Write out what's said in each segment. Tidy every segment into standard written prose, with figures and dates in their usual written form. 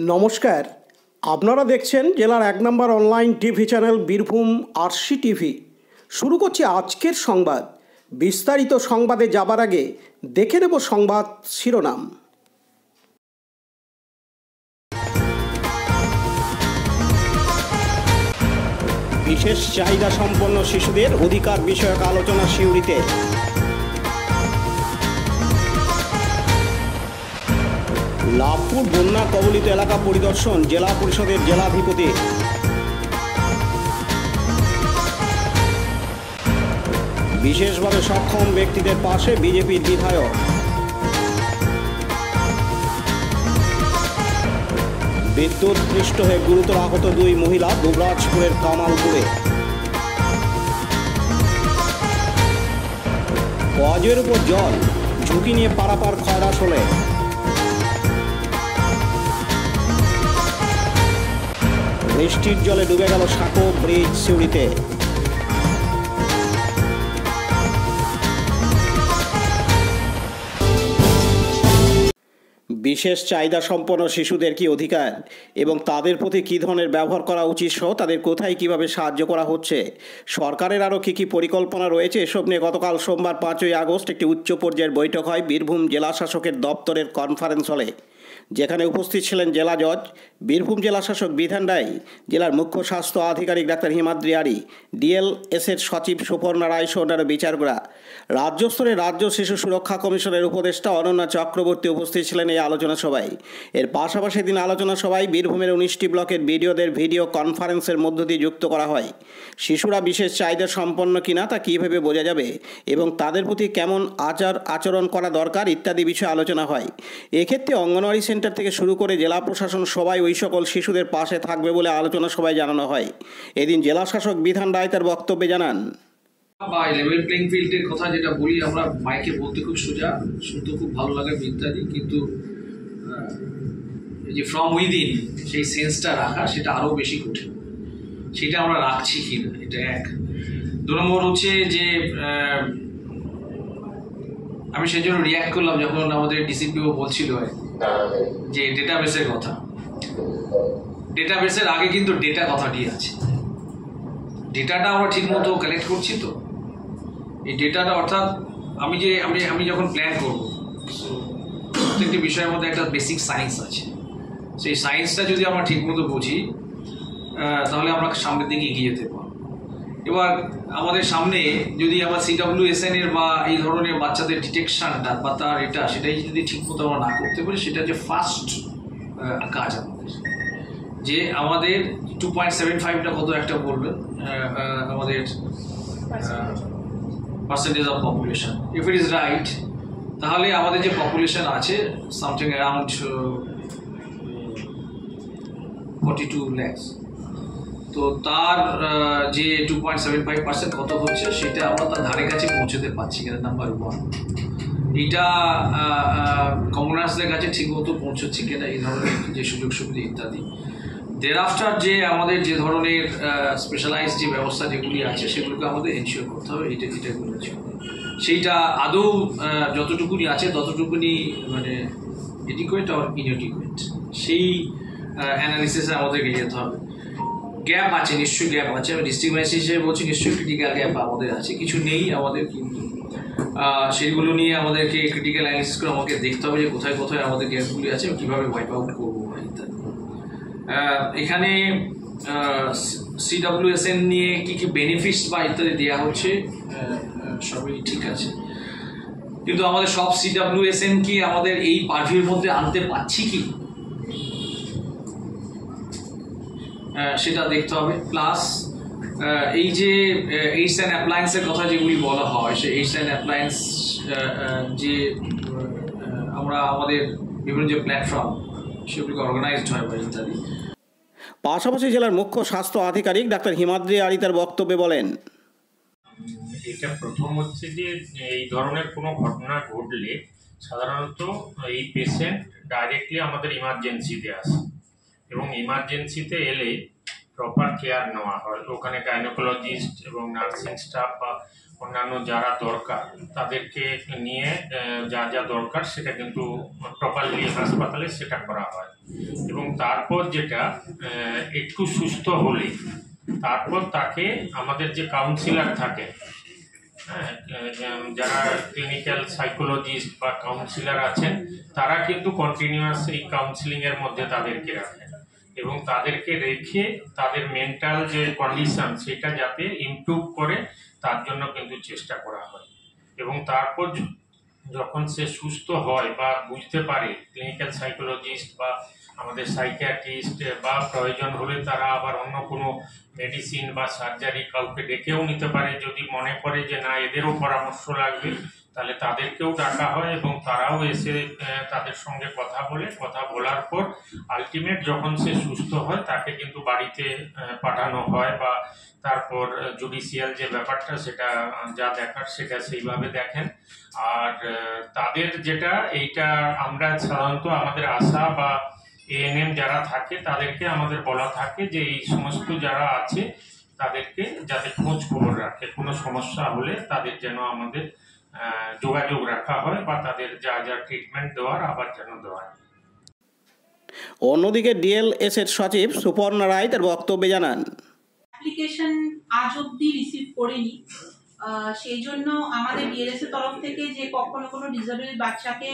নমস্কার, আপনারা দেখছেন জেলার ১ নম্বর online TV channel Birbhum RC TV. শুরু করছি আজকের সংবাদ। বিস্তারিত সংবাদে যাবার আগে দেখে নেব সংবাদ শিরোনাম। বিশেষ চাহিদা সম্পন্ন শিশুদের অধিকার বিষয়ক আলোচনা সিউড়িতে। লাভপুর বন্যা কবলিত এলাকা পরিদর্শন জেলা পরিষদের জেলাধিপতি। বিশেষভাবে সক্ষম ব্যক্তিদের পাশে বিজেপির বিধায়ক। বিদ্যুৎ পৃষ্ঠ হয়ে গুরুতর আহত 2 মহিলা দুবরাজপুরের কামালপুরে। গজের উপর জল, ঝুঁকি নিয়ে পারাপার খয়রাশোলে। বৃষ্টির জলে ডুবে গেল সাঁকো ব্রিজ সিউড়িতে। বিশেষ চাহিদা সম্পন্ন শিশুদের কি অধিকার এবং তাদের প্রতি কী ধরনের ব্যবহার করা উচিত সহ তাদের কোথায় কিভাবে সাহায্য করা হচ্ছে, সরকারের আরও কী কী পরিকল্পনা রয়েছে, এসব নিয়ে গতকাল সোমবার 5ই আগস্ট একটি উচ্চ পর্যায়ের বৈঠক হয় বীরভূম জেলা শাসকের দপ্তরের কনফারেন্স হলে, যেখানে উপস্থিত ছিলেন জেলা জজ, বীরভূম জেলা শাসক বিধান রায়, জেলার মুখ্য স্বাস্থ্য আধিকারিক ডাক্তার হিমাদ্রি আরি, ডিএলএসের সচিব সুপর্ণা রায় সহ অন্যান্য বিচারকরা। রাজ্য স্তরে রাজ্য শিশু সুরক্ষা কমিশনের উপদেষ্টা অনন্যা চক্রবর্তী উপস্থিত ছিলেন এই আলোচনা সভায়। এর পাশাপাশি দিন আলোচনা সভায় বীরভূমের 19টি ব্লকের বিডিওদের ভিডিও কনফারেন্সের মধ্য দিয়ে যুক্ত করা হয়। শিশুরা বিশেষ চাহিদা সম্পন্ন কিনা তা কীভাবে বোঝা যাবে এবং তাদের প্রতি কেমন আচরণ করা দরকার ইত্যাদি বিষয়ে আলোচনা হয়। এক্ষেত্রে অঙ্গনওয়াড়ি সেন্টার থেকে শুরু করে জেলা প্রশাসন সবাই ওই সকল শিশুদের পাশে থাকবে বলে আলোচনা সভায় জানানো হয়। এদিন জেলা শাসক বিধান রায় তার বক্তব্যে জানান, বা লেভেল প্লেইং ফিল্ডের কথা যেটা বলি আমরা মাইকে বলতে খুব সোজা, শুনতে খুব ভালো লাগে ইত্যাদি, কিন্তু এই যে ফ্রম উইদিন সেই সেন্সটা রাখা সেটা আরও বেশি কঠিন। সেটা আমরা রাখছি কি না, এটা এক। 2 নম্বর হচ্ছে যে আমি সেই জন্য রিয়াক্ট করলাম যখন আমাদের ডিসিপিও বলছিল যে ডেটাবেসের কথা। ডেটাবেসের আগে কিন্তু ডেটা কথাটি আছে। ডেটাটা আমরা ঠিকমতো কালেক্ট করছি তো? এই ডেটাটা অর্থাৎ আমি যখন প্ল্যান করবো, প্রত্যেকটি বিষয়ের মধ্যে একটা বেসিক সায়েন্স আছে। সেই সায়েন্সটা যদি আমরা ঠিকমতো বুঝি তাহলে আমরা সামনের দিকে এগিয়ে যেতে পারবো। এবার আমাদের সামনে যদি আমার CWSN এর বা এই ধরনের বাচ্চাদের ডিটেকশনটা বা তার সেটাই যদি ঠিকমতো আমরা না করতে পারি, সেটা যে ফার্স্ট কাজ যে আমাদের 2.75টা কত একটা বলবেন আমাদের percentage of population, if it is right, তাহলে আমাদের যে পপুলেশন আছে সামথিং অ্যারাউন্ড 42 lakhs, তো তার যে 2.75% কত হচ্ছে সেটা আমরা তার ধারে কাছে পৌঁছতে পারছি কিনা, নাম্বার 1। এটা কমনার্সদের কাছে ঠিকমতো পৌঁছচ্ছে কিনা, এই ধরনের যে সুযোগ সুবিধা ইত্যাদি। দেরাফটার যে আমাদের যে ধরনের স্পেশালাইজ যে ব্যবস্থা যেগুলি আছে সেগুলোকে আমাদের এনশিওর করতে হবে। এটা বলেছে সেইটা আদৌ যতটুকুনি আছে ততটুকুনি মানে এডিকুয়েট আর ইনএডিকুয়েট, সেই অ্যানালিসিসে আমাদেরকে যেতে হবে। গ্যাপ আছে, নিশ্চয়ই গ্যাপ আছে। আমি ডিস্ট্রিক্ট ম্যাজিস্ট্রেট হিসেবে বলছি নিশ্চয়ই ক্রিটিক্যাল গ্যাপ আমাদের আছে, কিছু নেই আমাদের, কিন্তু সেইগুলো নিয়ে আমাদেরকে ক্রিটিক্যাল অ্যানালিসিস করে আমাকে দেখতে হবে যে কোথায় কোথায় আমাদের গ্যাপগুলি আছে, কীভাবে ওয়াইপ আউট করবো ইত্যাদি। এখানে CWSN নিয়ে কি কি বেনিফিটস বা ইত্যাদি দেওয়া হচ্ছে সবই ঠিক আছে, কিন্তু আমাদের সব CWSN কি আমাদের এই পারভিউর মধ্যে আনতে পারছি কি সেটা দেখতে হবে। প্লাস এই যে এইডস অ্যান্ড অ্যাপ্লায়েন্সের কথা যেগুলি বলা হয়, সেই এইডস অ্যান্ড অ্যাপ্লায়েন্স যে আমরা আমাদের বিভিন্ন যে প্ল্যাটফর্ম সেগুলিকে অর্গানাইজড হয় বা ইত্যাদি। পাশাপাশি জেলার মুখ্য স্বাস্থ্য আধিকারিক ডাক্তার হিমাদ্রি আরি তার বক্তব্যে বলেন, এটা প্রথম হচ্ছে যে এই ধরনের কোনো ঘটনা ঘটলে সাধারণত এই পেশেন্ট ডাইরেক্টলি আমাদের ইমার্জেন্সিতে আসে, এবং ইমার্জেন্সিতে এলে প্রপার কেয়ার নেওয়া হয়। ওখানে গাইনোকোলজিস্ট এবং নার্সিং স্টাফ বা অন্যান্য যারা দরকার তাদেরকে নিয়ে যা যা দরকার সেটা কিন্তু প্রপারলি হাসপাতালে সেটা করা হয়। এবং তারপর যেটা একটু সুস্থ হলে তারপর তাকে আমাদের যে কাউন্সিলার থাকে, হ্যাঁ, যারা ক্লিনিক্যাল সাইকোলজিস্ট বা কাউন্সিলার আছেন তারা কিন্তু কন্টিনিউয়াস এই কাউন্সিলিংয়ের মধ্যে তাদেরকে রাখেন এবং তাদেরকে রেখে তাদের মেন্টাল যে কন্ডিশন সেটা যাতে ইমপ্রুভ করে তার জন্য কিন্তু চেষ্টা করা হয়। এবং তারপর যখন সে সুস্থ হয় বা বুঝতে পারে, ক্লিনিক্যাল সাইকোলজিস্ট বা আমাদের সাইকিয়াট্রিস্ট বা প্রয়োজন হলে তারা আবার অন্য কোনো মেডিসিন বা সার্জারি কাউকে ডেকেও নিতে পারে। যদি মনে করে যে না এদেরও পরামর্শ লাগবে তাহলে তাদেরকেও ডাকা হয় এবং তারাও এসে তাদের সঙ্গে কথা বলার পর আলটিমেট যখন সে সুস্থ হয় তাকে কিন্তু বাড়িতে পাঠানো হয় বা তারপর জুডিশিয়াল যে ব্যাপারটা সেটা যা দেখার সেটা সেইভাবে দেখেন। আর তাদের যেটা এইটা আমরা সাধারণত আমাদের আশা বা এএনএম যারা থাকে তাদেরকে আমাদের বলা থাকে যে এই সমস্ত যারা আছে তাদেরকে যাতে খোঁজ খবর রাখে, কোনো সমস্যা হলে তাদের যেন আমাদের যোগাযোগ রাখা হয় বা তাদের যা যা ট্রিটমেন্ট দেওয়ার আবার যেন দেওয়া হয়। অন্যদিকে ডিএলএসের সচিব সুপর্ণা রায় তার বক্তব্যে জানান, অ্যাপ্লিকেশন আজ অব্দি রিসিভ করিনি, সেই জন্য আমাদের ডিএলএস এর তরফ থেকে যে কখনো কোনো ডিসেবল বাচ্চাকে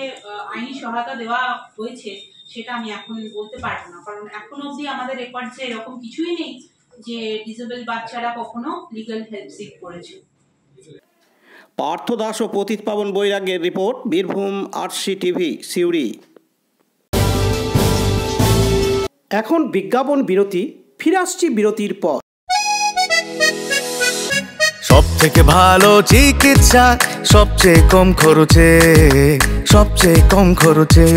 আইনি সহায়তা দেওয়া হয়েছে সেটা আমি এখন বলতে পারবো না, কারণ এখন অব্দি আমাদের রেকর্ডসে এরকম কিছুই নেই যে ডিসেবল বাচ্চারা কখনো লিগ্যাল হেল্প সিক করেছে। পার্থ দাস ও পতিত পাবন বৈরাগ্যের report, Birbhum RC TV, Suri. এখন বিজ্ঞাপন বিরতি, ফিরে আসছি বিরতির পর। সব থেকে ভালো চিকিৎসা সবচেয়ে কম খরচে, সবচেয়ে কম খরচে।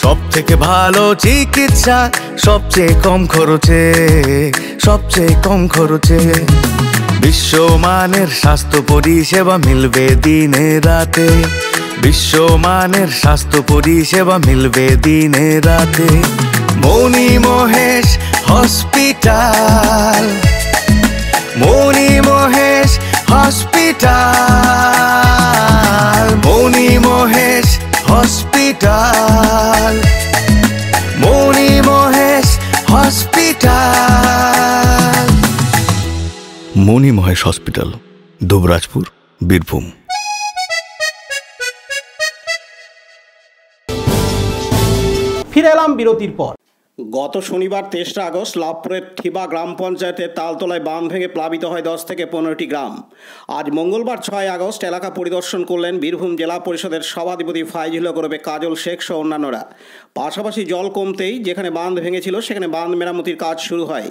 সব থেকে ভালো চিকিৎসা সবচেয়ে কম খরচে, সবচেয়ে কম খরচে। বিশ্বমানের স্বাস্থ্য পরিষেবা মিলবে দিনে রাতে, বিশ্বমানের স্বাস্থ্য পরিষেবা মিলবে দিনে রাতে। মণি মহেশ হসপিটাল, মণি মহেশ হসপিটাল, মণি মহেশ হসপিটাল, মণি মহেশ হসপিটাল। মণি মহেশ হসপিটাল, দুবরাজপুর, বীরভূম। ফিরে এলাম বিরতির পর। গত শনিবার 23 আগস্ট লাভপুরের ঠিবা গ্রাম পঞ্চায়েতের তালতলায় বাঁধ ভেঙে প্লাবিত হয় 10 থেকে 15টি গ্রাম। আজ মঙ্গলবার 6 আগস্ট এলাকা পরিদর্শন করলেন বীরভূম জেলা পরিষদের সভাধিপতি ফাইজুল হক ওরফে কাজল শেখ সহ অন্যান্যরা। পাশাপাশি জল কমতেই যেখানে বাঁধ ভেঙেছিল সেখানে বাঁধ মেরামতির কাজ শুরু হয়।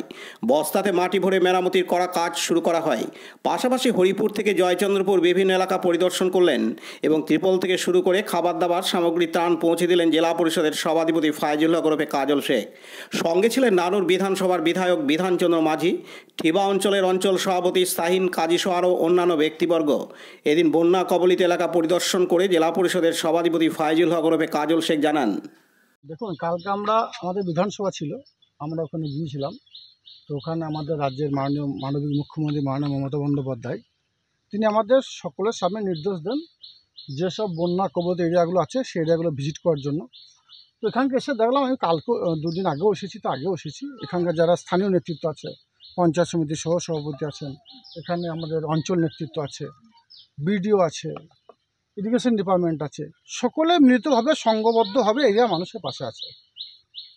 বস্তাতে মাটি ভরে মেরামতির কাজ শুরু করা হয়। পাশাপাশি হরিপুর থেকে জয়চন্দ্রপুর বিভিন্ন এলাকা পরিদর্শন করলেন এবং ত্রিপল থেকে শুরু করে খাবার দাবার সামগ্রী ত্রাণ পৌঁছে দিলেন জেলা পরিষদের সভাধিপতি ফাইজুল হক ওরফে কাজল শেখ। সঙ্গে ছিলেন নানুর বিধানসভার বিধায়ক বিধানচন্দ্র মাঝি, ঠিবা অঞ্চলের অঞ্চল সভাপতি শাহিন কাজী সহ আরও অন্যান্য ব্যক্তিবর্গ। এদিন বন্যা কবলিত এলাকা পরিদর্শন করে জেলা পরিষদের সভাধিপতি ফাইজুল হক ওরফে কাজল শেখ জানান, দেখুন, কালকে আমাদের বিধানসভা ছিল, আমরা ওখানে গিয়েছিলাম। তো ওখানে আমাদের রাজ্যের মাননীয় মুখ্যমন্ত্রী মাননীয় মমতা বন্দ্যোপাধ্যায় তিনি আমাদের সকলের সামনে নির্দেশ দেন যেসব বন্যা কবলিত এরিয়াগুলো আছে সেই এরিয়াগুলো ভিজিট করার জন্য। তো এখানকে এসে দেখলাম, আমি কালকে 2 দিন আগেও এসেছি, তো আগেও এসেছি। এখানকার যারা স্থানীয় নেতৃত্ব আছে, পঞ্চায়েত সমিতির সহ সভাপতি আছেন, এখানে আমাদের অঞ্চল নেতৃত্ব আছে, বিডিও আছে, ইরিগেশন ডিপার্টমেন্ট আছে, সকলে মিলিতভাবে সংঘবদ্ধভাবে এরিয়া মানুষের পাশে আছে।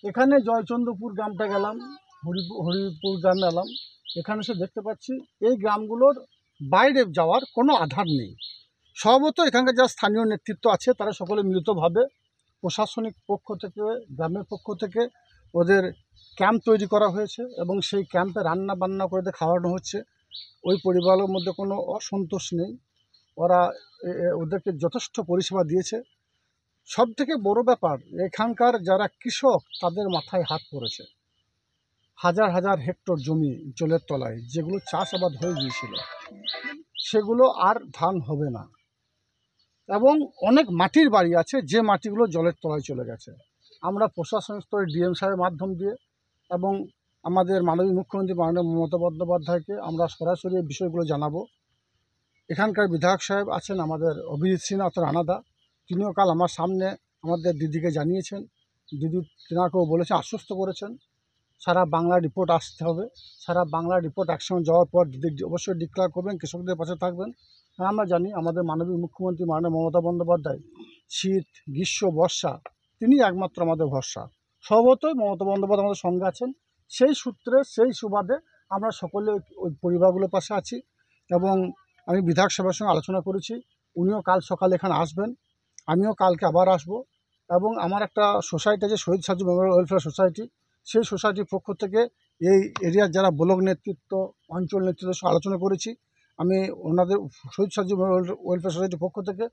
এখানে জয়চন্দ্রপুর গ্রামটা গেলাম, হরিপুর গ্রামে এলাম। এখানে এসে দেখতে পাচ্ছি এই গ্রামগুলোর বাইরে যাওয়ার কোনো আধার নেই। সম্ভবত এখানকার যারা স্থানীয় নেতৃত্ব আছে তারা সকলে মিলিতভাবে প্রশাসনিক পক্ষ থেকে, গ্রামের পক্ষ থেকে ওদের ক্যাম্প তৈরি করা হয়েছে এবং সেই ক্যাম্পে রান্না বান্না করে খাওয়ানো হচ্ছে। ওই পরিবারের মধ্যে কোনো অসন্তোষ নেই, ওরা ওদেরকে যথেষ্ট পরিষেবা দিয়েছে। সবথেকে বড় ব্যাপার, এখানকার যারা কৃষক তাদের মাথায় হাত পড়েছে। হাজার হাজার হেক্টর জমি জলের তলায়, যেগুলো চাষাবাদ হয়ে গিয়েছিল সেগুলো আর ধান হবে না, এবং অনেক মাটির বাড়ি আছে যে মাটিগুলো জলের তলায় চলে গেছে। আমরা প্রশাসন স্তরে ডিএম সাহেবের মাধ্যম দিয়ে এবং আমাদের মাননীয় মুখ্যমন্ত্রী মাননীয় মমতা বন্দ্যোপাধ্যায়কে আমরা সরাসরি এই বিষয়গুলো জানাবো। এখানকার বিধায়ক সাহেব আছেন আমাদের অভিজিৎ সিনহা রানাদা, তিনিও কাল আমার সামনে আমাদের দিদিকে জানিয়েছেন। দিদি তেনাকেও বলেছেন, আশ্বস্ত করেছেন সারা বাংলার রিপোর্ট আসতে হবে। সারা বাংলার রিপোর্ট একসঙ্গে যাওয়ার পর দিদি অবশ্যই ডিক্লেয়ার করবেন, কৃষকদের পাশে থাকবেন। আর আমরা জানি আমাদের মাননীয় মুখ্যমন্ত্রী মাননীয় মমতা বন্দ্যোপাধ্যায় শীত, গ্রীষ্ম, বর্ষা তিনি একমাত্র আমাদের ভরসা। স্বভাবতই মমতা বন্দ্যোপাধ্যায় আমাদের সঙ্গে আছেন। সেই সূত্রে সেই সুবাদে আমরা সকলে ওই পরিবারগুলোর পাশে আছি এবং আমি বিধায়ক সাহেবের সঙ্গে আলোচনা করেছি। উনিও কাল সকালে এখানে আসবেন, আমিও কালকে আবার আসব। এবং আমার একটা সোসাইটি আছে, শহীদ সাজু মেমোরিয়াল ওয়েলফেয়ার সোসাইটি, সেই সোসাইটির পক্ষ থেকে এই এরিয়ার যারা ব্লক নেতৃত্ব, অঞ্চল নেতৃত্বের সঙ্গে আলোচনা করেছি। আমি ওনাদের শহীদ সাজু মেমোরিয়াল ওয়েলফেয়ার সোসাইটির পক্ষ থেকে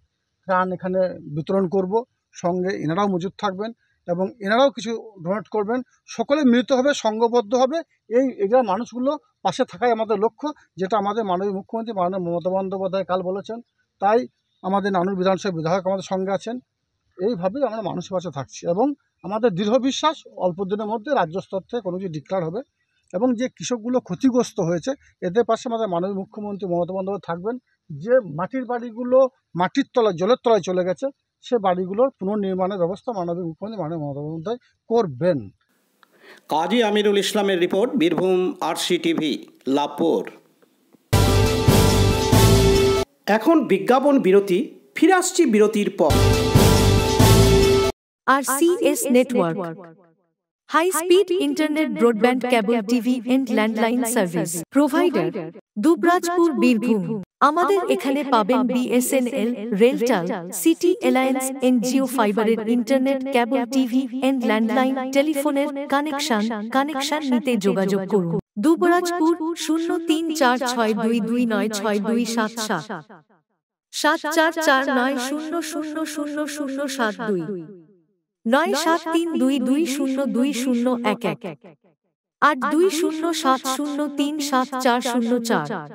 ত্রাণ এখানে বিতরণ করব, সঙ্গে এনারাও মজুদ থাকবেন এবং এনারাও কিছু ডোনেট করবেন। সকলে মিলিতভাবে সংঘবদ্ধভাবে এই এরিয়ার মানুষগুলো পাশে থাকাই আমাদের লক্ষ্য, যেটা আমাদের মাননীয় মুখ্যমন্ত্রী মাননীয় মমতা বন্দ্যোপাধ্যায় কাল বলেছেন। তাই আমাদের নানুর বিধানসভা বিধায়ক আমাদের সঙ্গে আছেন। এইভাবেই আমরা মানুষের পাশে থাকছি এবং আমাদের দৃঢ় বিশ্বাস অল্প দিনের মধ্যে রাজ্য স্তর থেকে কোনো কিছু ডিক্লেয়ার হবে এবং যে কৃষকগুলো ক্ষতিগ্রস্ত হয়েছে এদের পাশে আমাদের মাননীয় মুখ্যমন্ত্রী মমতা বন্দ্যোপাধ্যায় থাকবেন। যে মাটির বাড়িগুলো মাটির তলায়, জলের তলায় চলে গেছে, সে বাড়িগুলোর পুনর্নির্মাণের ব্যবস্থা মাননীয় মুখ্যমন্ত্রী মাননীয় মমতা বন্দ্যোপাধ্যায় করবেন। কাজী আমিরুল ইসলামের রিপোর্ট, বীরভূম RCTV, লাভপুর। এখন বিজ্ঞাপন বিরতি, ফিরে আসছি বিরতির পর। RCS Network, high speed internet, broadband, cable TV and landline service provider, Dubrajpur, Birbhum. আমাদের এখানে পাবেন BSNL, RailTel, city alliance and Jio ফাইবারের internet, cable TV and landline টেলিফোনের কানেকশন নিতে যোগাযোগ করুন। দুবরাজপুর 034622962777 7449000072 9732202011 8207037404।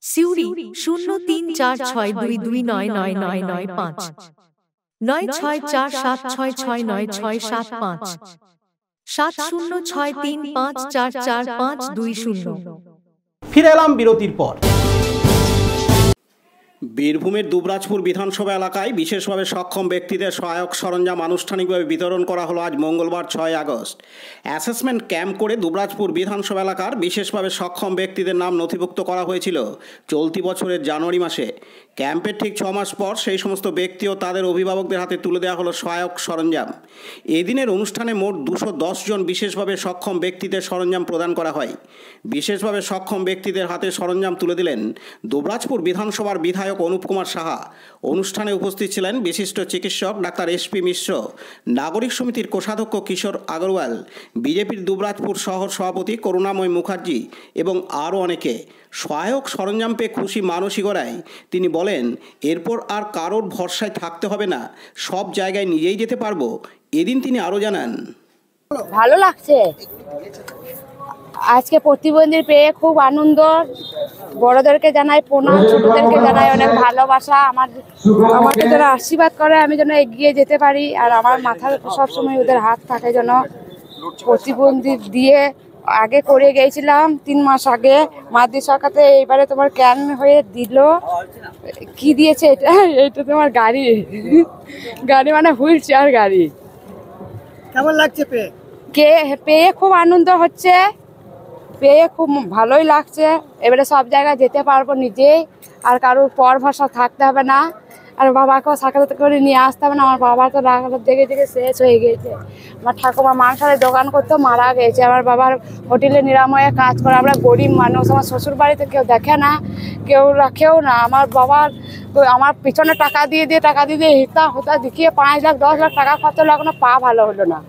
সিউড়ি 034622999995 9647669665 7063544520। ফিরে এলাম বিরতির পর। বীরভূমের দুবরাজপুর বিধানসভা এলাকায় বিশেষভাবে সক্ষম ব্যক্তিদের সহায়ক সরঞ্জাম আনুষ্ঠানিকভাবে বিতরণ করা হলো আজ মঙ্গলবার 6 আগস্ট। অ্যাসেসমেন্ট ক্যাম্প করে দুবরাজপুর বিধানসভা এলাকার বিশেষভাবে সক্ষম ব্যক্তিদের নাম নথিভুক্ত করা হয়েছিল চলতি বছরের জানুয়ারি মাসে। ক্যাম্পের ঠিক 6 মাস পর সেই সমস্ত ব্যক্তি ও তাদের অভিভাবকদের হাতে তুলে দেওয়া হলো সহায়ক সরঞ্জাম। এদিনের অনুষ্ঠানে মোট 210 জন বিশেষভাবে সক্ষম ব্যক্তিদের সরঞ্জাম প্রদান করা হয়। বিশেষভাবে সক্ষম ব্যক্তিদের হাতে সরঞ্জাম তুলে দিলেন দুবরাজপুর বিধানসভার বিধায়ক অনুপ কুমার সাহা। অনুষ্ঠানে উপস্থিত ছিলেন বিশিষ্ট চিকিৎসক ডাক্তার SP মিশ্র, নাগরিক সমিতির কোষাধ্যক্ষ কিশোর আগরওয়াল, বিজেপির দুবরাজপুর শহর সভাপতি করুণাময় মুখার্জি এবং আরও অনেকে। সহায়ক সরঞ্জাম পেয়ে খুশি মানসিক রায় তিনি বলেন, এরপর আর কারোর ভরসায় থাকতে হবে না, সব জায়গায় নিজেই যেতে পারবো। এদিন তিনি আরও জানান, ভালো লাগছে আজকে প্রতিবন্ধী পেয়ে, খুব আনন্দ। বড়দেরকে জানাই প্রণাম, ছোটদেরকে জানাই অনেক ভালোবাসা। আমাকে যারা আশীর্বাদ করে আমি যেন এগিয়ে যেতে পারি, আর আমার মাথার সবসময় ওদের হাত থাকে যেন। প্রতিবন্ধী দিয়ে আগে করে গিয়েছিলাম 3 মাস আগে মাদি সরকারে, এইবারে তোমার ক্যান হয়ে দিল। কি দিয়েছে এটা? এটা তোমার গাড়ি মানে হুইল চেয়ার গাড়ি। কেমন লাগছে পেয়ে? খুব আনন্দ হচ্ছে, পেয়ে খুব ভালোই লাগছে। এবারে সব জায়গায় যেতে পারবো নিজেই, আর কারোর পর ভরসা থাকতে হবে না, আর বাবাকেও সাক্ষাৎ করে নিয়ে আসতে হবে না। আমার বাবার তো রাখার দেখে শেষ হয়ে গেছে। আমার ঠাকুমা মাংসের দোকান করতে মারা গেছে, আমার বাবার হোটেলে নিরাময়ে কাজ করে। আমরা গরিব মানুষ, আমার শ্বশুর বাড়িতে কেউ দেখে না, কেউ রাখেও না। আমার পিছনে টাকা দিয়ে হিতা হোতা দেখিয়ে 5 লাখ 10 লাখ টাকা খরচ হলো, এখনো পা ভালো হলো না।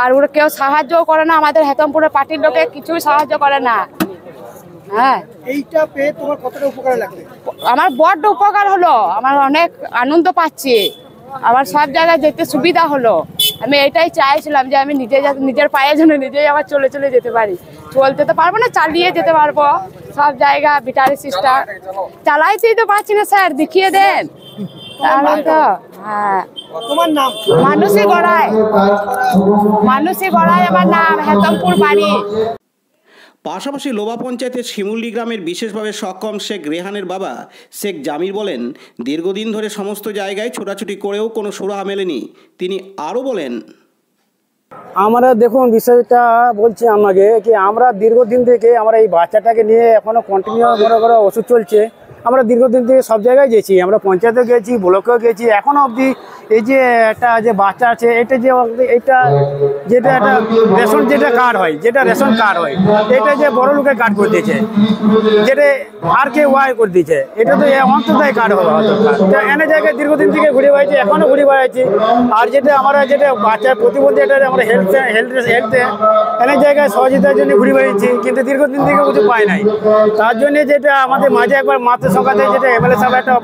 আর ওরা কেউ সাহায্যও করে না, আমাদের হেতমপুরের পার্টির লোকে কিছুই সাহায্য করে না। হ্যাঁ, এইটা পেয়ে তোমার কতটা উপকার লাগবে? আমার বড্ড উপকার হলো, আমার অনেক আনন্দ পাচ্ছি, আমার সব জায়গায় যেতে সুবিধা হলো। আমি এটাই চাইছিলাম যে আমি নিজের পায়ে যেন নিজেই আবার চলে যেতে পারি। চলতে তো পারবো না, চালিয়ে যেতে পারবো সব জায়গা। ব্যাটারি সিস্টেম চালাইতেই তো পারছি না স্যার, দেখিয়ে দেন তাহলে তো। হ্যাঁ। তোমার নাম? মানুষই গড়ায় আমার নাম, হেতমপুর বাড়ি। পাশাপাশি লোবা পঞ্চায়েতের শিমুলডি গ্রামের বিশেষভাবে সক্ষম শেখ রেহানের বাবা শেখ জামির বলেন, দীর্ঘদিন ধরে সমস্ত জায়গায় ছোটাছুটি করেও কোনো সুরাহা মেলেনি। তিনি আরও বলেন, আমরা দেখুন বিষয়টা বলছি আমাকে কি আমরা দীর্ঘদিন থেকে আমরা এই বাচ্চাটাকে নিয়ে এখনও কন্টিনিউ মনে করো ওষুধ চলছে। আমরা দীর্ঘদিন থেকে সব জায়গায় গেছি, আমরা পঞ্চায়েতেও গেছি, ব্লকেও গেছি। এখনও অবধি এই যে একটা যে বাচ্চা আছে এটা যেটা একটা রেশন কার্ড হয়, রেশন কার্ড হয়, এটা যে বড় লোকের কার্ড করে দিয়েছে, যেটা RKY করে দিয়েছে, এটা তো অন্তর্দায়ী কার্ড হওয়া দরকার। এনে জায়গায় দীর্ঘদিন থেকে ঘুরে বেড়াচ্ছি, এখনও ঘুরে বেড়াচ্ছি। আর আমরা বাচ্চার প্রতিবন্ধী এটা আমরা হেলথে এনে জায়গায় সহযোগিতার জন্য ঘুরে বেড়াচ্ছি, কিন্তু দীর্ঘদিন থেকে কিছু পাই নাই। তার জন্য যেটা আমাদের মাঝে একবার মাতৃ সংখ্যাতে যেটা MLA সাহেব একটা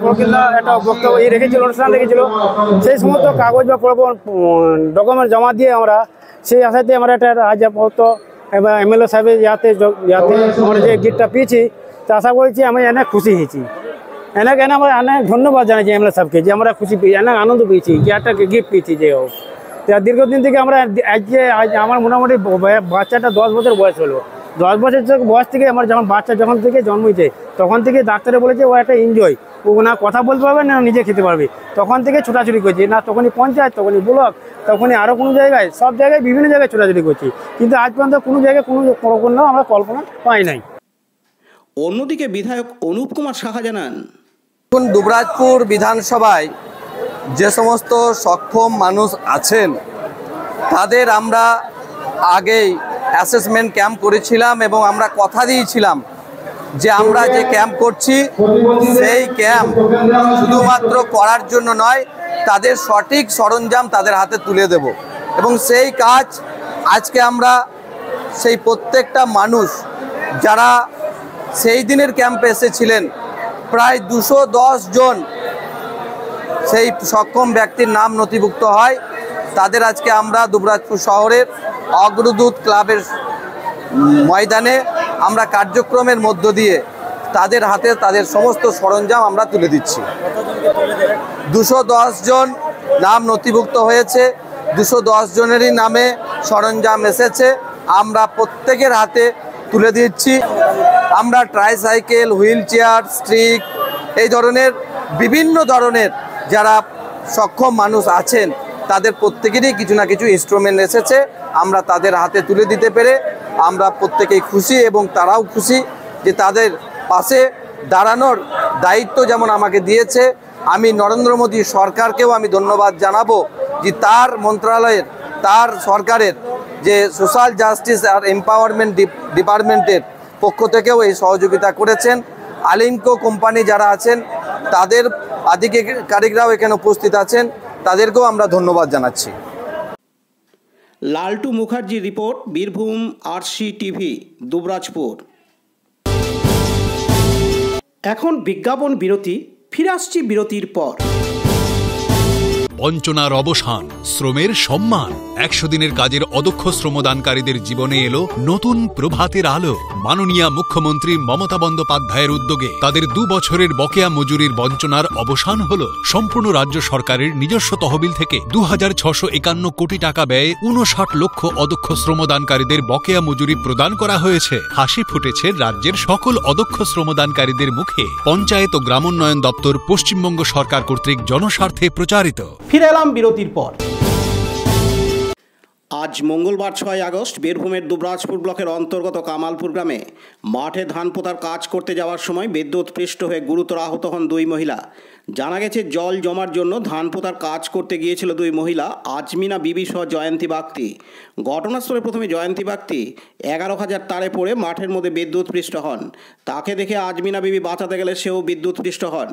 বক্তব্য রেখেছিল, অনুষ্ঠান রেখেছিল, সেই সমস্ত কাগজ বা ডকুমেন্ট জমা দিয়ে আমরা সেই আশাতে আমরা একটা আজ MLA সাহেবের ইয়াতে আমরা যে গিফটটা পেয়েছি, তা আশা করছি আমি অনেক খুশি হয়েছি। আমরা অনেক ধন্যবাদ জানাচ্ছি MLA সাহেবকে যে আমরা খুশি পেয়েছি, অনেক আনন্দ পেয়েছি যে একটা গিফট পেয়েছি। যে হোক দীর্ঘদিন থেকে আমরা আজ আমার মোটামুটি বাচ্চাটা 10 বছর বয়স হলো। 10 বছর বয়স থেকে আমার যখন থেকে জন্ম হয়েছে তখন থেকে ডাক্তারে বলেছে ও একটা এনজয়, ও না কথা বলতে পারবে না নিজে খেতে পারবে। তখন থেকে ছোটাছুটি করছি, না তখনই পঞ্চায়েত, তখনই ব্লক, তখনই আরও কোনো জায়গায়, সব জায়গায় বিভিন্ন জায়গায় ছোটাছুটি করছি, কিন্তু আজ পর্যন্ত কোনো জায়গায় কোনো আমরা কল্পনা পাই নাই। অন্যদিকে বিধায়ক অনুপ কুমার সাহা জানান, দুবরাজপুর বিধানসভায় যে সমস্ত সক্ষম মানুষ আছেন তাদের আমরা আগেই অ্যাসেসমেন্ট ক্যাম্প করেছিলাম এবং আমরা কথা দিয়েছিলাম যে আমরা যে ক্যাম্প করছি সেই ক্যাম্প শুধুমাত্র করার জন্য নয়, তাদের সঠিক সরঞ্জাম তাদের হাতে তুলে দেব। এবং সেই কাজ আজকে আমরা সেই প্রত্যেকটা মানুষ যারা সেই দিনের ক্যাম্পে এসেছিলেন, প্রায় 210 জন সেই সক্ষম ব্যক্তির নাম নথিভুক্ত হয়। তাদের আজকে আমরা দুবরাজপুর শহরের অগ্রদূত ক্লাবের ময়দানে আমরা কার্যক্রমের মধ্য দিয়ে তাদের হাতে তাদের সমস্ত সরঞ্জাম আমরা তুলে দিচ্ছি। 210 জন নাম নথিভুক্ত হয়েছে, 210 জনেরই নামে সরঞ্জাম এসেছে, আমরা প্রত্যেকের হাতে তুলে দিচ্ছি। আমরা ট্রাইসাইকেল, হুইল চেয়ার, স্ট্রিক, এই ধরনের বিভিন্ন ধরনের যারা সক্ষম মানুষ আছেন তাদের প্রত্যেকেরই কিছু না কিছু ইনস্ট্রুমেন্ট এসেছে, আমরা তাদের হাতে তুলে দিতে পেরে আমরা প্রত্যেকেই খুশি এবং তারাও খুশি যে তাদের পাশে দাঁড়ানোর দায়িত্ব যেমন আমাকে দিয়েছে। আমি নরেন্দ্র মোদী সরকারকেও আমি ধন্যবাদ জানাবো যে তার মন্ত্রণালয়ের, তার সরকারের যে সোশ্যাল জাস্টিস আর এম্পাওয়ারমেন্ট ডিপার্টমেন্টের পক্ষ থেকেও এই সহযোগিতা করেছেন। আলিঙ্কো কোম্পানি যারা আছেন তাদের আধিকারিকরাও এখানে উপস্থিত আছেন, তাদেরকেও আমরা ধন্যবাদ জানাচ্ছি। লালটু মুখার্জি রিপোর্ট, বীরভূম RCTV, দুবরাজপুর। এখন বিজ্ঞাপন বিরতি, ফিরে আসছি বিরতির পর। বঞ্চনার অবসান, শ্রমের সম্মান। 100 দিনের কাজের অদক্ষ শ্রমদানকারীদের জীবনে এলো নতুন প্রভাতের আলো। মাননীয় মুখ্যমন্ত্রী মমতা বন্দ্যোপাধ্যায়ের উদ্যোগে তাদের 2 বছরের বকেয়া মজুরির বঞ্চনার অবসান হলো। সম্পূর্ণ রাজ্য সরকারের নিজস্ব তহবিল থেকে 2651 কোটি টাকা ব্যয়ে 59 লক্ষ অদক্ষ শ্রমদানকারীদের বকেয়া মজুরি প্রদান করা হয়েছে। হাসি ফুটেছে রাজ্যের সকল অদক্ষ শ্রমদানকারীদের মুখে। পঞ্চায়েত ও গ্রামোন্নয়ন দপ্তর, পশ্চিমবঙ্গ সরকার কর্তৃক জনস্বার্থে প্রচারিত। ফিরে এলাম বিরতির পর। আজ মঙ্গলবার 6 আগস্ট বীরভূমের দুবরাজপুর ব্লকের অন্তর্গত কামালপুর গ্রামে মাঠে ধান পোতার কাজ করতে যাওয়ার সময় বিদ্যুৎপৃষ্ট হয়ে গুরুতর আহত হন 2 মহিলা। জানা গেছে জল জমার জন্য ধান পোতার কাজ করতে গিয়েছিল 2 মহিলা, আজমিনা বিবি সহ জয়ন্তী বাগতি। ঘটনাস্থলে প্রথমে জয়ন্তী বাগতি 11,000 তারে পড়ে মাঠের মধ্যে বিদ্যুৎপৃষ্ট হন। তাকে দেখে আজমিনা বিবি বাঁচাতে গেলে সেও বিদ্যুৎপৃষ্ট হন।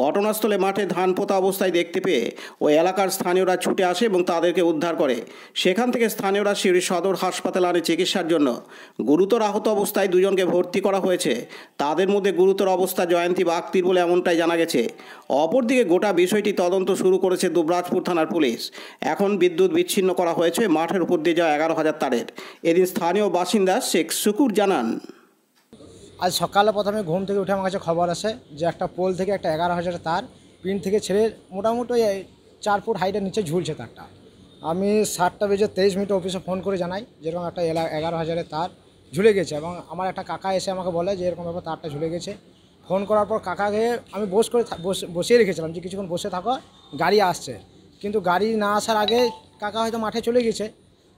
ঘটনাস্থলে মাঠে ধান পোতা অবস্থায় দেখতে পেয়ে ওই এলাকার স্থানীয়রা ছুটে আসে এবং তাদেরকে উদ্ধার করে। সেখান থেকে স্থানীয়রা সিউড়ি সদর হাসপাতালে আনে চিকিৎসার জন্য। গুরুতর আহত অবস্থায় 2 জনকে ভর্তি করা হয়েছে। তাদের মধ্যে গুরুতর অবস্থা জয়ন্তী বাগতির বলে এমনটাই জানা গেছে। অপরদিকে গোটা বিষয়টি তদন্ত শুরু করেছে দুবরাজপুর থানার পুলিশ। এখন বিদ্যুৎ বিচ্ছিন্ন করা হয়েছে মাঠের উপর দিয়ে যাওয়া 11,000 তারের। এদিন স্থানীয় বাসিন্দা শেখ শুকুর জানান, আজ সকালে প্রথমে ঘুম থেকে উঠে আমার কাছে খবর আসে যে একটা পোল থেকে একটা 11,000 তার পিন থেকে ছেড়ে মোটামুটি 4 ফুট হাইটের নিচে ঝুলছে তারটা। আমি 7:23 অফিসে ফোন করে জানাই যেরকম একটা 11,000-এর তার ঝুলে গেছে, এবং আমার একটা কাকা এসে আমাকে বলে যে এরকম ব্যাপার তারটা ঝুলে গেছে। ফোন করার পর কাকাকে আমি বসিয়ে রেখেছিলাম যে কিছুক্ষণ বসে থাকো, গাড়ি আসছে। কিন্তু গাড়ি না আসার আগে কাকা হয়তো মাঠে চলে গেছে।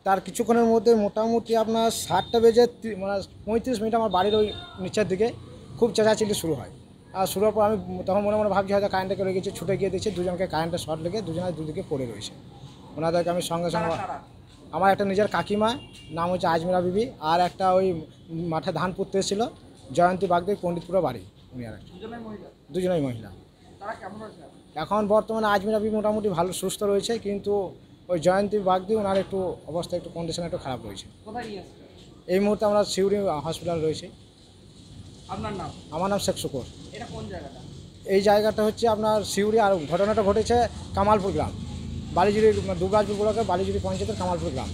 তার কিছুক্ষণের মধ্যে মোটামুটি আপনার 7:35 আমার বাড়ির ওই নিচের দিকে খুব চেঁচাচিল্লি শুরু হয়। আর শুরু হওয়ার পর আমি তখন মনে মনে ভাবছি হয়তো কারেন্টে চলে গেছে, ছুটে গিয়ে দেখছি দুজনকে কারেন্টের শর্ট লেগে দুজনে দুদিকে পড়ে রয়েছে। ওনাদেরকে আমি সঙ্গে সঙ্গে, আমার একটা নিজের কাকিমা নাম হচ্ছে আজমিরা বিবি, আর একটা ওই মাঠে ধান পুঁততে এসেছিল জয়ন্তী বাগদি, পণ্ডিতপুরে বাড়ি, উনি আর দুজনেই মহিলা। এখন বর্তমানে আজমিরা বিবি মোটামুটি ভালো সুস্থ রয়েছে, কিন্তু ওই জয়ন্তী বাগদি ওনার একটু অবস্থা একটু কন্ডিশন একটু খারাপ রয়েছে। এই মুহূর্তে আমরা সিউড়ি হসপিটাল রয়েছে। আপনার নাম? আমার নাম শেখ শুকুর। এটা কোন জায়গাটা? এই জায়গাটা হচ্ছে আপনার সিউড়ি, আর ঘটনাটা ঘটেছে কামালপুর গ্রাম, বালিজুড়ি দুবরাজপুর ব্লকের বালিজুড়ি পঞ্চায়েতের কামালপুর গ্রাম।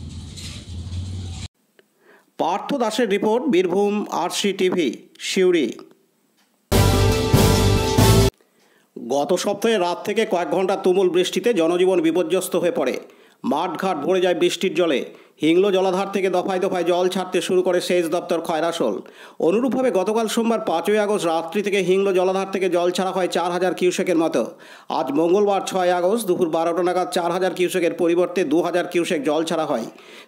পার্থ দাসের রিপোর্ট, বীরভূম RCTV, সিউড়ি। গত সপ্তাহে রাত থেকে কয়েক ঘন্টা তুমুল বৃষ্টিতে জনজীবন বিপর্যস্ত হয়ে পড়ে। মাঠঘাট ভরে যায় বৃষ্টির জলে। হিংলো জলাধার থেকে দফায় দফায় জল ছাড়তে শুরু করে সেচ দপ্তর খয়রাসোল। অনুরূপভাবে গতকাল সোমবার 5ই আগস্ট রাত্রি থেকে হিংলো জলাধার থেকে জল ছাড়া হয় 4,000 কিউসেকের মতো। আজ মঙ্গলবার 6 আগস্ট দুপুর 12টা নাগাদ 4,000 কিউসেকের পরিবর্তে 2,000 কিউসেক জল ছাড়া হয়।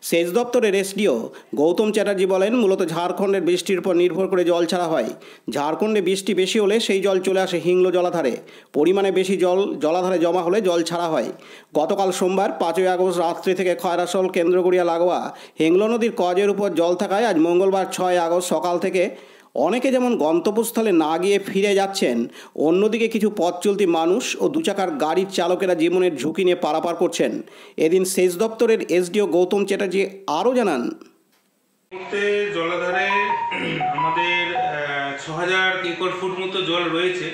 সেচ দপ্তরের SDO গৌতম চ্যাটার্জি বলেন, মূলত ঝাড়খণ্ডের বৃষ্টির উপর নির্ভর করে জল ছাড়া হয়। ঝাড়খণ্ডে বৃষ্টি বেশি হলে সেই জল চলে আসে হিংলো জলাধারে। পরিমাণে বেশি জল জলাধারে জমা হলে জল ছাড়া হয়। গতকাল সোমবার 5ই আগস্ট রাত্রি থেকে খয়রাসোল কেন্দ্রগড়িয়া লাগোয়া হিংলো নদীর কজের উপর জল থাকায় আজ মঙ্গলবার 6 আগস্ট সকাল থেকে অনেকে যেমন গন্তব্যস্থলে না গিয়ে ফিরে যাচ্ছেন, অন্যদিকে কিছু পথ চলতি মানুষ ও দুচাকার গাড়ির চালকেরা জীবনের ঝুঁকি নিয়ে পারাপার করছেন। এদিন সেচ দপ্তরের SDO গৌতম চ্যাটার্জি আরও জানান, জলাধারে আমাদের 6,000 একর ফুট মতো জল রয়েছে।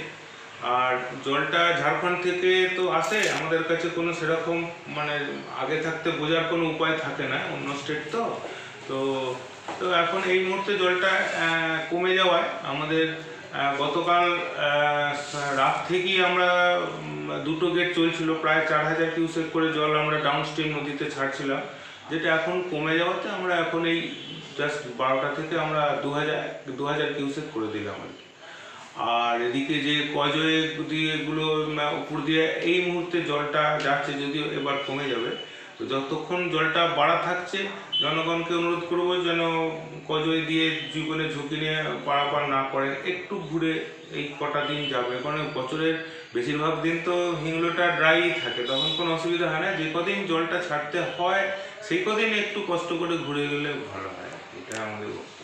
আর জলটা ঝাড়খণ্ড থেকে তো আসে, আমাদের কাছে কোনো সেরকম মানে আগে থাকতে বোঝার কোনো উপায় থাকে না, অন্য স্টেট তো তো এখন এই মুহূর্তে জলটা কমে যাওয়ায় আমাদের গতকাল রাত থেকেই আমরা দুটো গেট চলছিল, প্রায় 4,000 কিউসেক করে জল আমরা ডাউনস্ট্রিম নদীতে ছাড়ছিলাম, যেটা এখন কমে যাওয়াতে আমরা এখন এই জাস্ট 12টা থেকে আমরা 2,000 কিউসেক করে দিলাম আর কি। আর এদিকে যে কজয়ে দিয়েগুলো উপর দিয়ে এই মুহূর্তে জলটা যাচ্ছে, যদিও এবার কমে যাবে। তো যতক্ষণ জলটা বাড়া থাকছে জনগণকে অনুরোধ করব যেন কজয়ে দিয়ে জীবনে ঝুঁকি নিয়ে পারাপার না করেন, একটু ঘুরে এই কটা দিন যাবে, কারণ বছরের বেশিরভাগ দিন তো হিংলোটা ড্রাই থাকে, তখন কোনো অসুবিধা হয় না। যে কদিন জলটা ছাড়তে হয় সেই কদিন একটু কষ্ট করে ঘুরে গেলে ভালো হয়, এটা আমাদের বক্তব্য।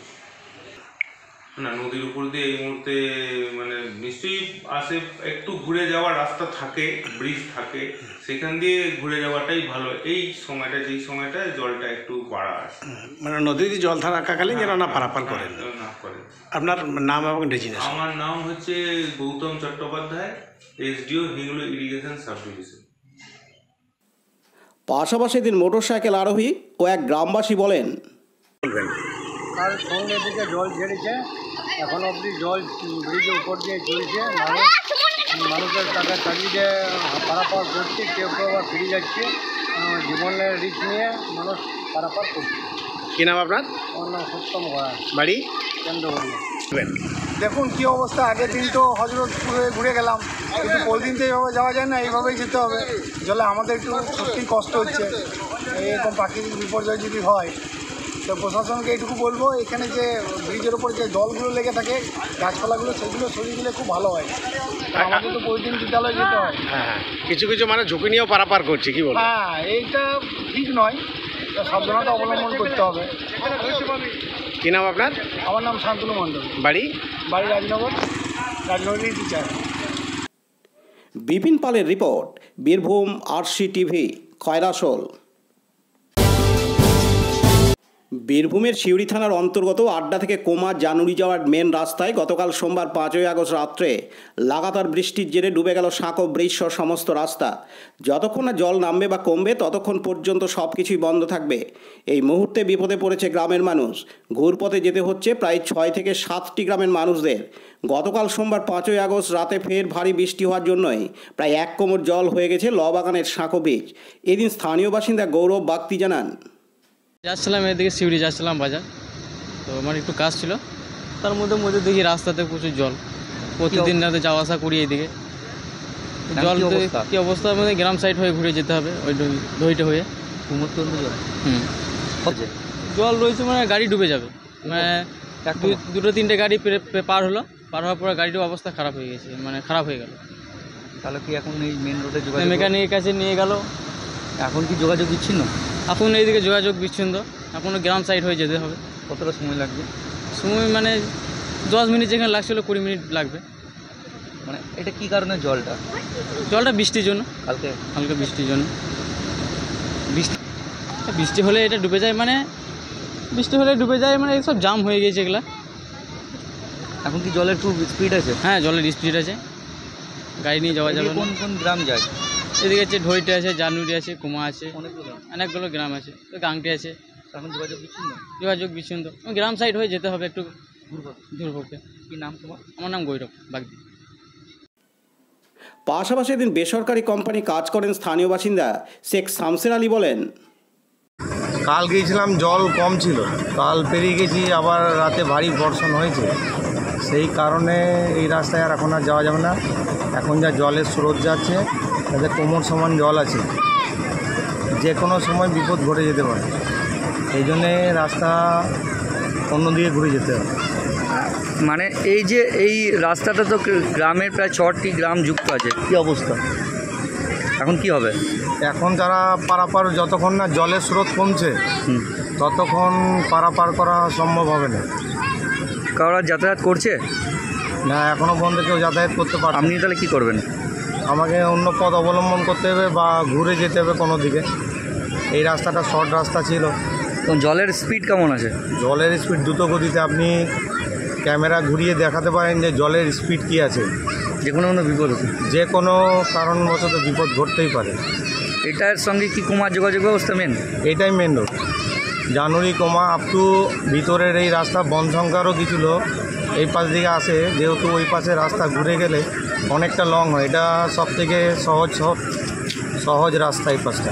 না, নদীর উপর দিয়ে এই মুহূর্তে মানে নিশ্চয়ই আসে, একটু ঘুরে যাওয়ার রাস্তা থাকে, ব্রিজ থাকে, সেখান দিয়ে ঘুরে যাওয়াটাই ভালো এই সময়টা, যেই সময়টা জলটা একটু বাড়া আসে, মানে নদীতে জল থাকাকালীন যেন না পারাপার করেন। না করেন। আপনার নাম এবং ডেজিনেশন? আমার নাম হচ্ছে Gautam Chattopadhyay, SDO Hinglo irrigation sub division. পাশাপাশি দিন মোটরসাইকেল আরোহী ও এক গ্রামবাসী বলেন, আর সন্ধ্যের দিকে জল ছেড়েছে, এখন অবধি জল ব্রিজের উপর দিয়ে চলছে, মানুষের টাকা চালিয়ে পারাপার করছে, কেউ কেউ আবার ফিরে যাচ্ছে, জীবনের রিস্ক নিয়ে মানুষ পারাপার করছে। কী নাম আপনার? আমার নাম সত্যম ঘোড়া, বাড়ি কেন্দ্রগড়িয়া। দেখুন কী অবস্থা, আগের দিন তো হজরতপুরে ঘুরে গেলাম, কিন্তু প্রতিদিন তো এইভাবে যাওয়া যায় না, এইভাবেই যেতে হবে। জলে আমাদের একটু সত্যিই কষ্ট হচ্ছে, এরকম প্রাকৃতিক বিপর্যয় যদি হয় তো প্রশাসনকে এইটুকু বলবো, এখানে যে ব্রিজের ওপর যে জলগুলো লেগে থাকে গাছপালাগুলো, সেগুলো সরিয়ে দিলে খুব ভালো হয়। আমাদের তো প্রতিদিন বিদ্যালয়ে যেতে হয়। হ্যাঁ, কিছু কিছু মানে ঝুঁকি নিয়েও পারাপার করছে, কি বলবো? হ্যাঁ, এইটা ঠিক নয়, সাবধানতা অবলম্বন করতে হবে। কী নাম আপনার? আমার নাম শান্তনু মণ্ডল। বাড়ি? বাড়ি রাজনগরের টিচার। বিপিন পালের রিপোর্ট, বীরভূম RCTV, খয়রাসোল। বীরভূমের সিউড়ি থানার অন্তর্গত আড্ডা থেকে কোমা জানুরি যাওয়ার মেন রাস্তায় গতকাল সোমবার 5ই আগস্ট রাত্রে লাগাতার বৃষ্টির জেরে ডুবে গেল সাঁকো ব্রিজ সহ সমস্ত রাস্তা। যতক্ষণ না জল নামবে বা কমবে ততক্ষণ পর্যন্ত সব কিছুই বন্ধ থাকবে। এই মুহূর্তে বিপদে পড়েছে গ্রামের মানুষ। ঘুরপথে যেতে হচ্ছে প্রায় 6 থেকে 7টি গ্রামের মানুষদের। গতকাল সোমবার 5ই আগস্ট রাতে ফের ভারী বৃষ্টি হওয়ার জন্যই প্রায় 1 কোমর জল হয়ে গেছে লবাগানের সাঁকো ব্রিজ। এদিন স্থানীয় বাসিন্দা গৌরব বাগতি জানান, যাচ্ছিলাম এদিকে সিউড়ি যাচ্ছিলাম বাজার, তো আমার একটু কাজ ছিল, তার মধ্যে দেখি রাস্তাতে প্রচুর জল। প্রতিদিন রাতে যাওয়া আসা করি এইদিকে জল কি অবস্থা, মানে গ্রাম সাইড হয়ে ঘুরে যেতে হবে ওই দইটা হয়ে। জল রয়েছে মানে গাড়ি ডুবে যাবে, মানে 2-3টে গাড়ি পার হওয়ার পরে গাড়িটার অবস্থা খারাপ হয়ে গেছে, মানে খারাপ হয়ে গেল। তাহলে কি এখন এই মেন রোডে মেকানিকের কাছে নিয়ে গেল, এখন কি যোগাযোগ বিচ্ছিন্ন? এখন এইদিকে যোগাযোগ বিচ্ছিন্ন, এখনও গ্রাম সাইড হয়ে যেতে হবে। কতটা সময় লাগবে? সময় মানে 10 মিনিট যেখানে লাগছিল 20 মিনিট লাগবে। মানে এটা কি কারণে জলটা বৃষ্টির জন্য, হালকা বৃষ্টির জন্য। বৃষ্টি হলে এটা ডুবে যায়, মানে সব জাম হয়ে গেছে এগুলা। এখন কি জলের খুব স্পিড আছে? হ্যাঁ, জলের স্পিড আছে, গাড়ি নিয়ে যাওয়া যাবে। কোন কোন গ্রাম যায়? এদিকে আছে ঢইটা আছে, জানুরি আছে, কুমা আছে, অনেকগুলো গ্রাম আছে, তো গাংটি আছে। এখন যোগাযোগ বিচ্ছিন্ন, গ্রাম সাইড হয়ে যেতে হবে একটু দূরপক্ষে। কি নাম তোমার? আমার নাম গৌরব বাগদি। পাশাপাশি এদিন বেসরকারি কোম্পানি কাজ করেন স্থানীয় বাসিন্দা শেখ শামসের আলী বলেন, কাল গিয়েছিলাম, জল কম ছিল, কাল পেরিয়ে গেছি, আবার রাতে ভারী বর্ষণ হয়েছে, সেই কারণে এই রাস্তায় আর এখন আর যাওয়া যাবে না। এখন যা জলের স্রোত যাচ্ছে তাতে কোমর সমান জল আছে, যে কোনো সময় বিপদ ঘটে যেতে পারে, এই জন্যে রাস্তা অন্যদিকে ঘুরে যেতে হবে। মানে এই রাস্তাটা তো গ্রামের প্রায় 6টি গ্রাম যুক্ত আছে, কি অবস্থা এখন কি হবে? এখন যারা পারাপার, যতক্ষণ না জলের স্রোত কমছে ততক্ষণ পারাপার করা সম্ভব হবে না। কারা যাতায়াত করছে না, এখনও পর্যন্ত কেউ যাতায়াত করতে পারে। আপনি তাহলে কি করবেন? আমাকে অন্য পথ অবলম্বন করতে হবে বা ঘুরে যেতে হবে কোনো দিকে। এই রাস্তাটা শর্ট রাস্তা ছিল। জলের স্পিড কেমন আছে? জলের স্পিড দ্রুত গতিতে, আপনি ক্যামেরা ঘুরিয়ে দেখাতে পারেন যে জলের স্পিড কি আছে। যে কোনো বিপদ হতে, যে কোনো কারণবশত বিপদ ঘটতেই পারে। এটার সঙ্গে কি কুমার যোগাযোগ ব্যবস্থা মেন? এটাই মেন রোড, জানুরি কোমা আপ টু ভিতরের এই রাস্তা। বনসংখ্যারও কিছু লোক এই পাশ দিকে আসে, যেহেতু ওই পাশে রাস্তা ঘুরে গেলে অনেকটা লং হয়, এটা সব থেকে সহজ রাস্তা এই পাশটা।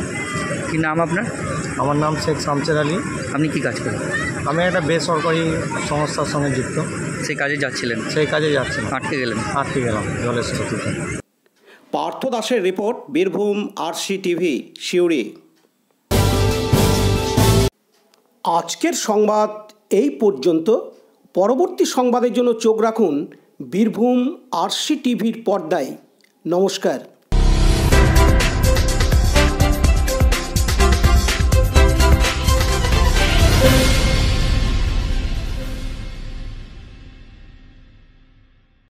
কি নাম আপনার? আমার নাম শেখ শামসের আলী। আপনি কি কাজ করেন? আমি একটা বেসরকারি সংস্থার সঙ্গে যুক্ত। সেই কাজে যাচ্ছিলেন? সেই কাজে যাচ্ছিলাম। আটকে গেলাম জলের স্রোতে। পার্থ দাসের report, Birbhum RC TV, Suri. আজকের সংবাদ এই পর্যন্ত। পরবর্তী সংবাদের জন্য চোখ রাখুন বীরভূম আরসি টিভির পর্দায়। নমস্কার।